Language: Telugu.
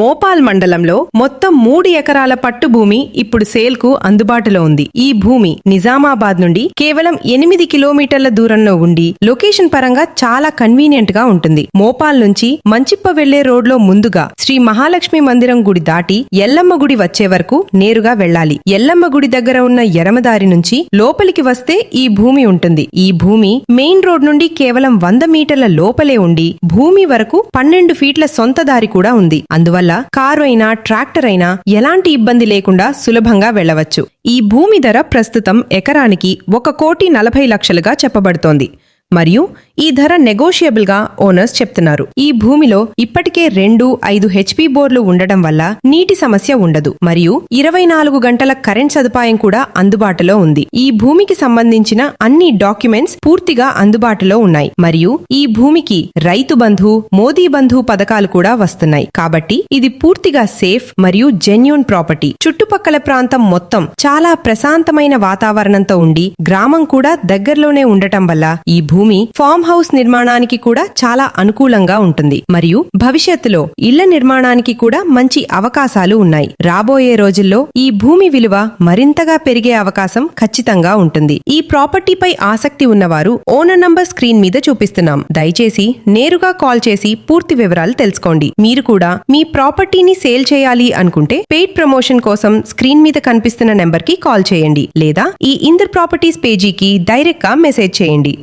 మోపాల్ మండలంలో మొత్తం 3 ఎకరాల పట్టు భూమి ఇప్పుడు సేల్కు అందుబాటులో ఉంది. ఈ భూమి నిజామాబాద్ నుండి కేవలం 8 కిలోమీటర్ల దూరంలో ఉండి లొకేషన్ పరంగా చాలా కన్వీనియంట్ గా ఉంటుంది. మోపాల్ నుంచి మంచిప్ప వెళ్లే రోడ్లో ముందుగా శ్రీ మహాలక్ష్మి మందిరం గుడి దాటి ఎల్లమ్మ గుడి వచ్చే వరకు నేరుగా వెళ్లాలి. ఎల్లమ్మ గుడి దగ్గర ఉన్న ఎడమదారి నుంచి లోపలికి వస్తే ఈ భూమి ఉంటుంది. ఈ భూమి మెయిన్ రోడ్ నుండి కేవలం 100 మీటర్ల లోపలే ఉండి భూమి వరకు 12 ఫీట్ల సొంత దారి కూడా ఉంది. అందువల్ల కారు అయినా ట్రాక్టర్ అయినా ఎలాంటి ఇబ్బంది లేకుండా సులభంగా వెళ్లవచ్చు. ఈ భూమి ధర ప్రస్తుతం ఎకరానికి 1,40,00,000గా చెప్పబడుతోంది. మరియు ఈ ధర నెగోషియబుల్ గా ఓనర్స్ చెప్తున్నారు. ఈ భూమిలో ఇప్పటికే 2-5 HP బోర్లు ఉండడం వల్ల నీటి సమస్య ఉండదు. మరియు 24 గంటల కరెంట్ సదుపాయం కూడా అందుబాటులో ఉంది. ఈ భూమికి సంబంధించిన అన్ని డాక్యుమెంట్స్ పూర్తిగా అందుబాటులో ఉన్నాయి. మరియు ఈ భూమికి రైతు బంధు, మోదీ బంధు పథకాలు కూడా వస్తున్నాయి. కాబట్టి ఇది పూర్తిగా సేఫ్ మరియు జెన్యూన్ ప్రాపర్టీ. చుట్టుపక్కల ప్రాంతం మొత్తం చాలా ప్రశాంతమైన వాతావరణంతో ఉండి గ్రామం కూడా దగ్గరలోనే ఉండటం వల్ల ఈ భూమి ఫామ్ హౌస్ నిర్మాణానికి కూడా చాలా అనుకూలంగా ఉంటుంది. మరియు భవిష్యత్తులో ఇళ్ల నిర్మాణానికి కూడా మంచి అవకాశాలు ఉన్నాయి. రాబోయే రోజుల్లో ఈ భూమి విలువ మరింతగా పెరిగే అవకాశం ఖచ్చితంగా ఉంటుంది. ఈ ప్రాపర్టీపై ఆసక్తి ఉన్నవారు ఓనర్ నంబర్ స్క్రీన్ మీద చూపిస్తున్నాం. దయచేసి నేరుగా కాల్ చేసి పూర్తి వివరాలు తెలుసుకోండి. మీరు కూడా మీ ప్రాపర్టీని సేల్ చేయాలి అనుకుంటే పెయిడ్ ప్రమోషన్ కోసం స్క్రీన్ మీద కనిపిస్తున్న నెంబర్ కి కాల్ చేయండి లేదా ఈ ఇందర్ ప్రాపర్టీస్ పేజీకి డైరెక్ట్ గా మెసేజ్ చేయండి.